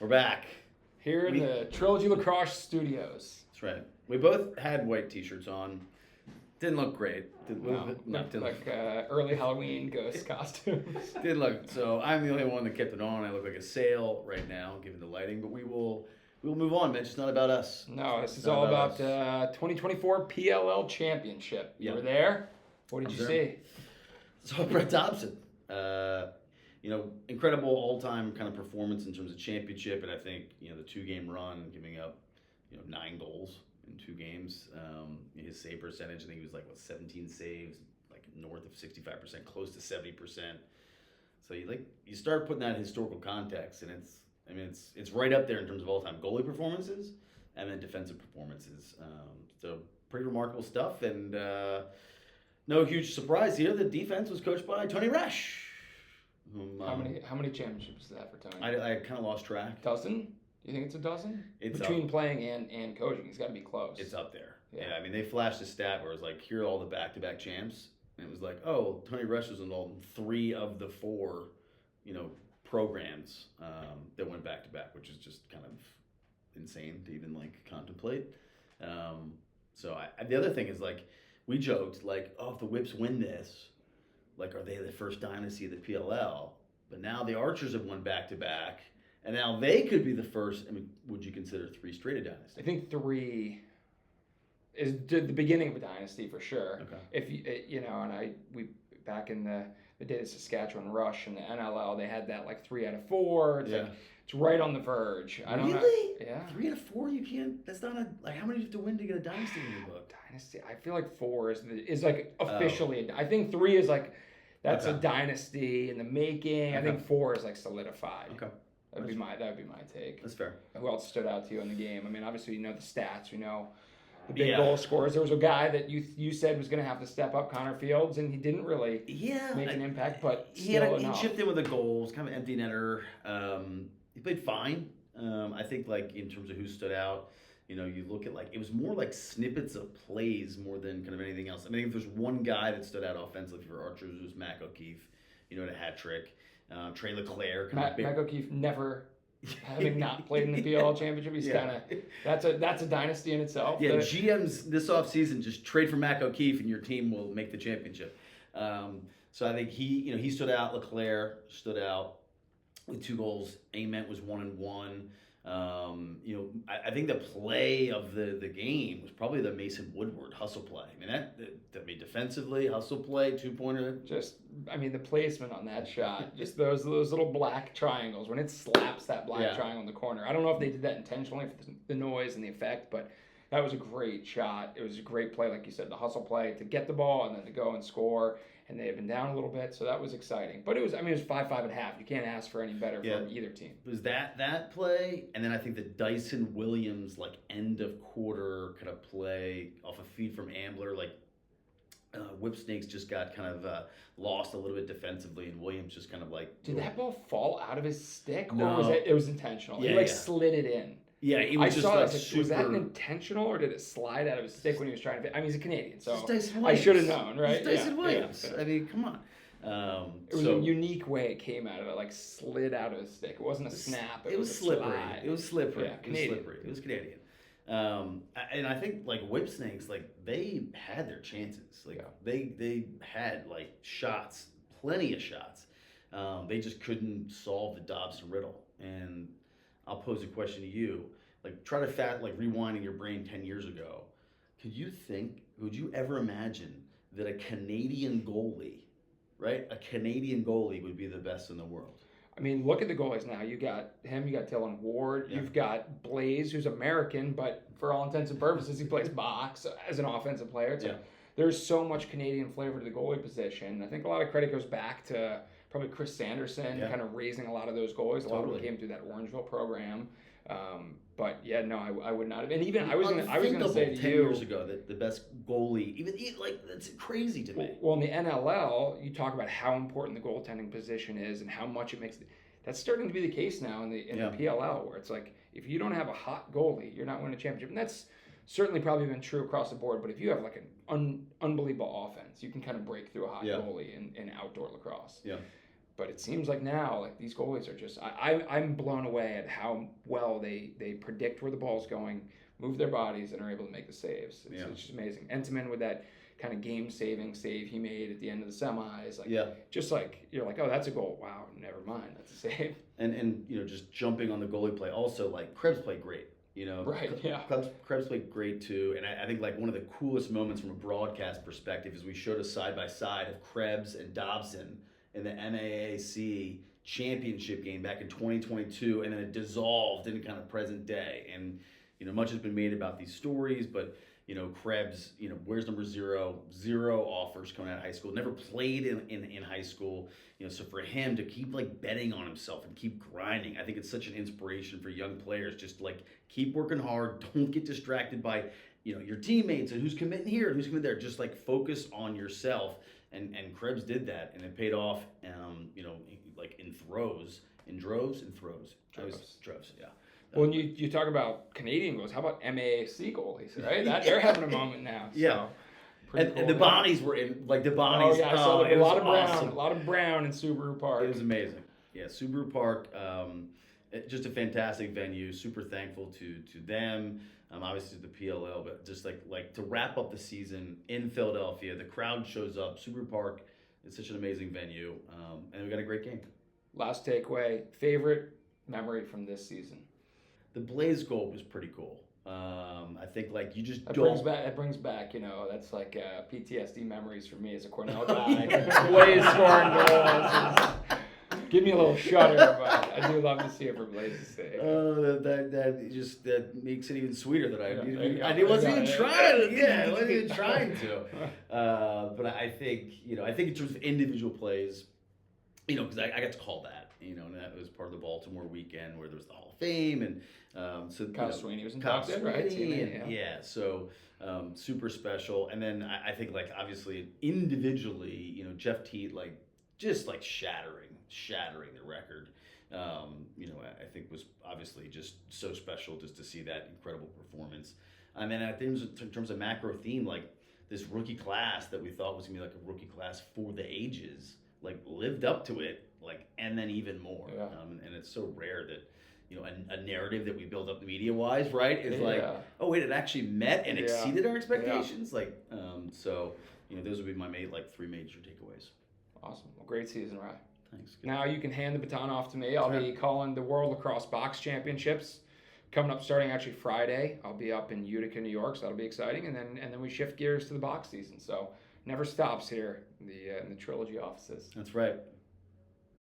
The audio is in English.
We're back. Here in the Trilogy Lacrosse studios. That's right. We both had white T-shirts on. Didn't look great. Looked like early Halloween ghost costumes. Didn't look. So I'm the only one that kept it on. I look like a sail right now, given the lighting. But we will move on, Mitch. It's not about us. No, this is all about 2024 PLL Championship. You were there. What did you see? So Brett Dobson. Incredible all-time kind of performance in terms of championship, and I think the 2-game run, giving up 9 goals in 2 games. His save percentage, I think he was 17 saves, north of 65%, close to 70%. So you start putting that in historical context, and it's right up there in terms of all-time goalie performances and then defensive performances. So pretty remarkable stuff, and no huge surprise here. The defense was coached by Tony Resch. How many championships is that for Tony? I kind of lost track. Dozen? You think it's a dozen? It's between playing and coaching. He's got to be close. It's up there. Yeah. They flashed a stat where it was here are all the back-to-back champs, and it was Tony Resch was involved in 3 of the 4, programs that went back-to-back, which is just kind of insane to even contemplate. So the other thing is we joked if the Whips win this. Are they the first dynasty of the PLL? But now the Archers have won back-to-back, and now they could be the first. Would you consider 3 straight a dynasty? I think 3 is the beginning of a dynasty for sure. Okay. If we back in the day of Saskatchewan Rush and the NLL, they had that 3 out of 4. It's it's right on the verge. I don't know. Really? Yeah. 3 out of 4, you can't. That's not how many do you have to win to get a dynasty in your book? Dynasty. I feel 4 is officially. I think 3 is that's a dynasty in the making. Okay. I think 4 is solidified. Okay. That would be my take. That's fair. Who else stood out to you in the game? Obviously the stats. The big goal scorers. There was a guy that you said was going to have to step up, Connor Fields, and he didn't really make an impact. But he chipped in with the goals, kind of empty netter. He played fine. I think in terms of who stood out. You look at it was more snippets of plays more than kind of anything else. If there's one guy that stood out offensively for Archers, it was Mac O'Keefe. Had a hat trick. Trey Leclerc. Mac O'Keefe never, having not played in the PLL Championship, he's kind of that's a dynasty in itself. Yeah, GMs this offseason just trade for Mac O'Keefe and your team will make the championship. So I think he stood out. Leclerc stood out with 2 goals. Ament was 1-1. I think the play of the game was probably the Mason Woodward hustle play. Defensively, hustle play, 2-pointer. Just, the placement on that shot, just those little black triangles, when it slaps that black triangle in the corner. I don't know if they did that intentionally for the noise and the effect, but that was a great shot. It was a great play, like you said, the hustle play to get the ball and then to go and score. And they had been down a little bit, so that was exciting. But it was 5-5.5. You can't ask for any better from either team. It was that play, and then I think the Dyson Williams end of quarter kind of play off a feed from Ambler. Whip Snakes just got kind of lost a little bit defensively, and Williams just kind of Did that ball fall out of his stick, no. Or was it was intentional? Yeah, he slid it in. Yeah, it was super... Was that intentional, or did it slide out of his stick when he was trying to... he's a Canadian, so I should have known, right? It's Dyson Williams. Yeah. Come on. It was a unique way it came out of it, slid out of his stick. It wasn't a snap. It was slippery. Slide. It was slippery. Yeah, Canadian. It was Canadian. And I think Whip Snakes, they had their chances. They had shots, plenty of shots. They just couldn't solve the Dobson riddle. And I'll pose a question to you. Try to rewind in your brain 10 years ago. Would you ever imagine that a Canadian goalie, right? A Canadian goalie would be the best in the world? Look at the goalies now. You got him, you got Dylan Ward, You've got Blaze, who's American, but for all intents and purposes, he plays box as an offensive player. There's so much Canadian flavor to the goalie position. I think a lot of credit goes back to probably Chris Sanderson, kind of raising a lot of those goalies. A lot of them came through that Orangeville program. I would not have. And even I was going to say to 10 years ago that the best goalie, even that's crazy to me. Well, in the NLL, you talk about how important the goaltending position is and how much it makes. That's starting to be the case now in the PLL, where it's if you don't have a hot goalie, you're not winning a championship. And that's certainly probably been true across the board. But if you have an unbelievable offense, you can kind of break through a hot goalie in outdoor lacrosse. Yeah. But it seems like now, like these goalies are just, I'm blown away at how well they predict where the ball's going, move their bodies, and are able to make the saves. It's just amazing. Entenmann with that kind of game-saving save he made at the end of the semis, just like you're like, oh, that's a goal. Wow, never mind, that's a save. And just jumping on the goalie play. Also, like Krebs played great. Right, yeah. Krebs played great too, and I think like one of the coolest moments from a broadcast perspective is we showed a side by side of Krebs and Dobson in the MAAC championship game back in 2022, and then it dissolved in kind of present day. And much has been made about these stories, but Krebs, wears number 0 offers coming out of high school, never played in high school, so for him to keep like betting on himself and keep grinding, I think it's such an inspiration for young players. Just like keep working hard, don't get distracted by your teammates and who's committing here and who's committing there. Just like focus on yourself, and Krebs did that, and it paid off. Like in droves, yeah. Well, when you talk about Canadian goals, how about MAAC goalies, right? They're having a moment now. So. Yeah. And the Bonnies were in, like the Bonnies. Oh, yeah, I saw a lot of Brown. A lot of Brown in Subaru Park. It was amazing. Yeah, Subaru Park, just a fantastic venue. Super thankful to them, obviously to the PLL, but just like to wrap up the season in Philadelphia, the crowd shows up. Subaru Park is such an amazing venue, and we got a great game. Last takeaway, favorite memory from this season? The Blaze goal was pretty cool. I think like you just that brings back that's like PTSD memories for me as a Cornell guy. Blaze scoring goals. Give me a little shudder, but I do love to see it for Blaze's sake. That makes it even sweeter that I wasn't even trying. Yeah, I wasn't even trying to. But I think in terms of individual plays, because I got to call that, and that was part of the Baltimore weekend where there was the Hall of Fame, and so Kyle Sweeney was inducted, right? So super special. And then I think like obviously individually, Jeff Teat just shattering the record. I think was obviously just so special just to see that incredible performance. And then I think in terms of macro theme, like this rookie class that we thought was gonna be like a rookie class for the ages, like lived up to it, and then even more. Yeah. And it's so rare that a narrative that we build up media wise, right, is oh wait, it actually met and exceeded our expectations. So those would be my 3 major takeaways. Awesome. Well, great season, Rye. Thanks. Good. Now you can hand the baton off to me. I'll be calling the World Lacrosse Box Championships coming up starting actually Friday. I'll be up in Utica, New York, so that'll be exciting. And then we shift gears to the box season. So never stops here in the Trilogy offices. That's right.